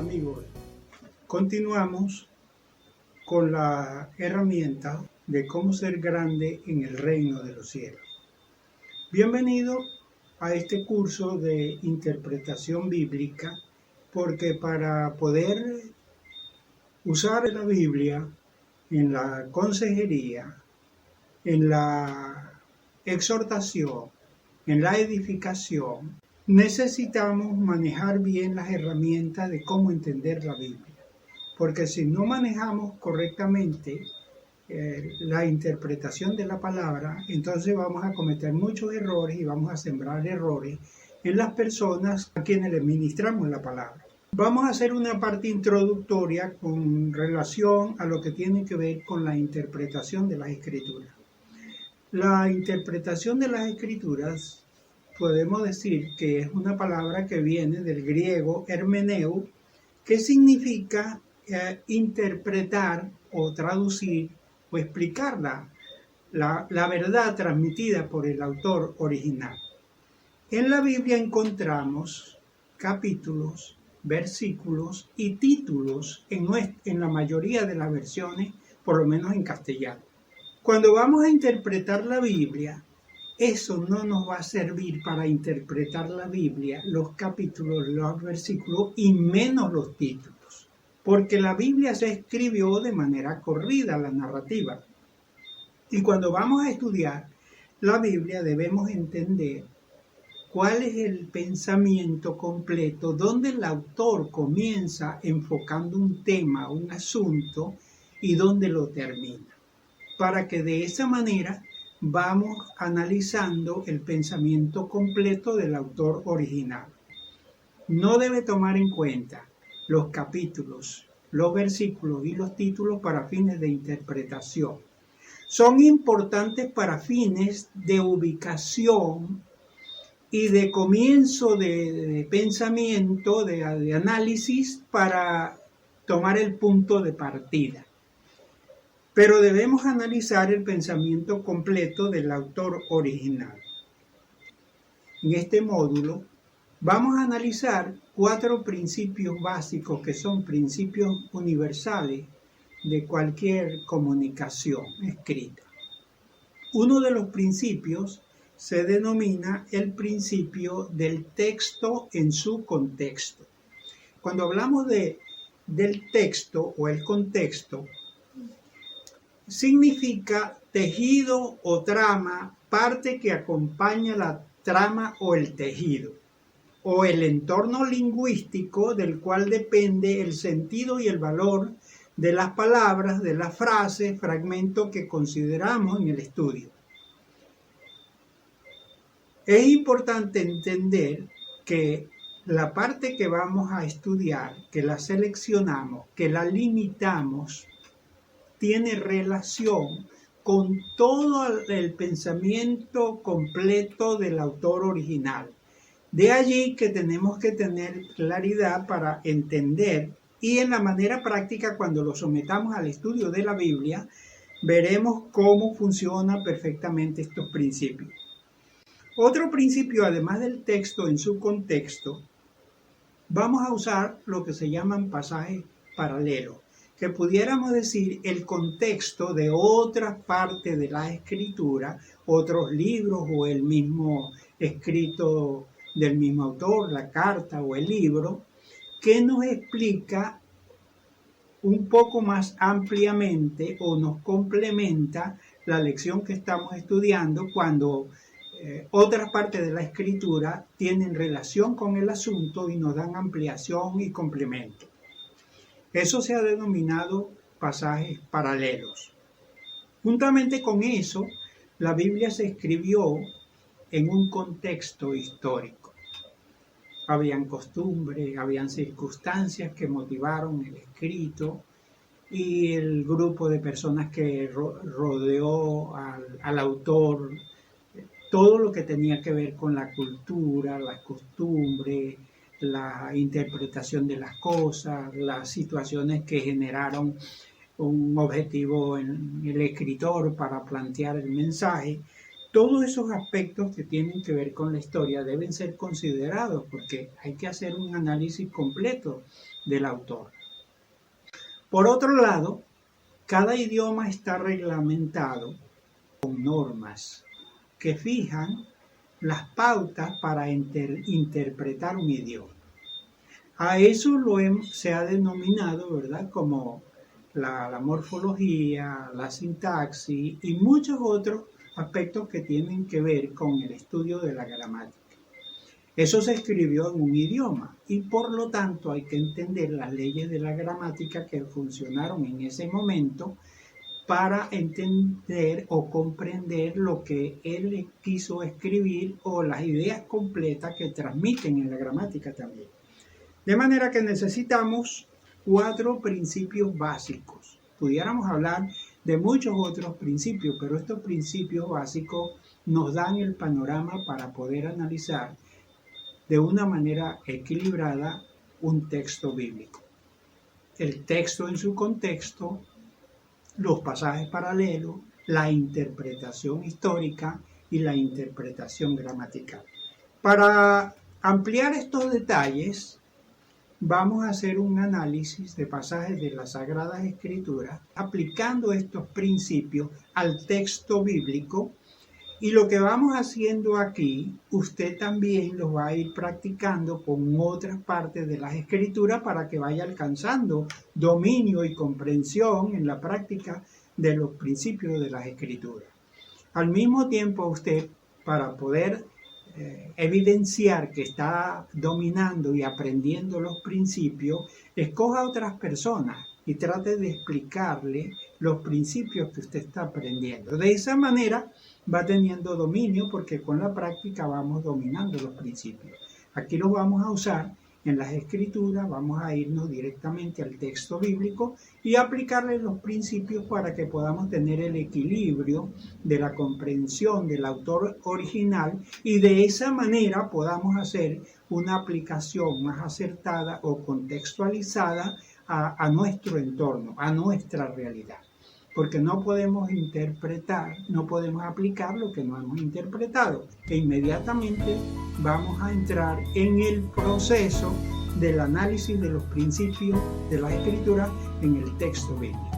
amigos, continuamos con la herramienta de cómo ser grande en el reino de los cielos. Bienvenido a este curso de interpretación bíblica, porque para poder usar la Biblia en la consejería, en la exhortación, en la edificación, necesitamos manejar bien las herramientas de cómo entender la Biblia. Porque si no manejamos correctamente la interpretación de la palabra, entonces vamos a cometer muchos errores y vamos a sembrar errores en las personas a quienes les ministramos la palabra. Vamos a hacer una parte introductoria con relación a lo que tiene que ver con la interpretación de las Escrituras. La interpretación de las Escrituras podemos decir que es una palabra que viene del griego hermeneu, que significa interpretar o traducir o explicar la verdad transmitida por el autor original. En la Biblia encontramos capítulos, versículos y títulos en la mayoría de las versiones, por lo menos en castellano. Cuando vamos a interpretar la Biblia, eso no nos va a servir para interpretar la Biblia, los capítulos, los versículos y menos los títulos. Porque la Biblia se escribió de manera corrida, la narrativa. Y cuando vamos a estudiar la Biblia debemos entender cuál es el pensamiento completo, donde el autor comienza enfocando un tema, un asunto, y donde lo termina. Para que de esa manera vamos analizando el pensamiento completo del autor original. No debe tomar en cuenta los capítulos, los versículos y los títulos para fines de interpretación. Son importantes para fines de ubicación y de comienzo de pensamiento, de análisis para tomar el punto de partida. Pero debemos analizar el pensamiento completo del autor original. En este módulo vamos a analizar 4 principios básicos que son principios universales de cualquier comunicación escrita. Uno de los principios se denomina el principio del texto en su contexto. Cuando hablamos del texto o el contexto, significa tejido o trama, parte que acompaña la trama o el tejido, o el entorno lingüístico del cual depende el sentido y el valor de las palabras, de las frases, fragmentos que consideramos en el estudio. Es importante entender que la parte que vamos a estudiar, que la seleccionamos, que la limitamos, tiene relación con todo el pensamiento completo del autor original. De allí que tenemos que tener claridad para entender, y en la manera práctica, cuando lo sometamos al estudio de la Biblia, veremos cómo funcionan perfectamente estos principios. Otro principio, además del texto en su contexto, vamos a usar lo que se llaman pasajes paralelos, que pudiéramos decir el contexto de otras partes de la escritura, otros libros o el mismo escrito del mismo autor, la carta o el libro, que nos explica un poco más ampliamente o nos complementa la lección que estamos estudiando cuando otras partes de la escritura tienen relación con el asunto y nos dan ampliación y complemento. Eso se ha denominado pasajes paralelos. Juntamente con eso, la Biblia se escribió en un contexto histórico. Habían costumbres, habían circunstancias que motivaron el escrito y el grupo de personas que rodeó al autor, todo lo que tenía que ver con la cultura, las costumbres, la interpretación de las cosas, las situaciones que generaron un objetivo en el escritor para plantear el mensaje. Todos esos aspectos que tienen que ver con la historia deben ser considerados porque hay que hacer un análisis completo del autor. Por otro lado, cada idioma está reglamentado con normas que fijan las pautas para interpretar un idioma. A eso se ha denominado, ¿verdad?, como la morfología, la sintaxis y muchos otros aspectos que tienen que ver con el estudio de la gramática. Eso se escribió en un idioma y por lo tanto hay que entender las leyes de la gramática que funcionaron en ese momento para entender o comprender lo que él quiso escribir o las ideas completas que transmiten en la gramática también. De manera que necesitamos 4 principios básicos. Pudiéramos hablar de muchos otros principios, pero estos principios básicos nos dan el panorama para poder analizar de una manera equilibrada un texto bíblico. El texto en su contexto, los pasajes paralelos, la interpretación histórica y la interpretación gramatical. Para ampliar estos detalles, vamos a hacer un análisis de pasajes de las Sagradas Escrituras aplicando estos principios al texto bíblico, y lo que vamos haciendo aquí, usted también lo va a ir practicando con otras partes de las Escrituras para que vaya alcanzando dominio y comprensión en la práctica de los principios de las Escrituras. Al mismo tiempo, usted, para poder evidenciar que está dominando y aprendiendo los principios, escoja a otras personas y trate de explicarle los principios que usted está aprendiendo. De esa manera va teniendo dominio, porque con la práctica vamos dominando los principios. Aquí los vamos a usar en las Escrituras, vamos a irnos directamente al texto bíblico y aplicarle los principios para que podamos tener el equilibrio de la comprensión del autor original y de esa manera podamos hacer una aplicación más acertada o contextualizada a nuestro entorno, a nuestra realidad. Porque no podemos interpretar, no podemos aplicar lo que no hemos interpretado. E inmediatamente vamos a entrar en el proceso del análisis de los principios de la Escritura en el texto bíblico.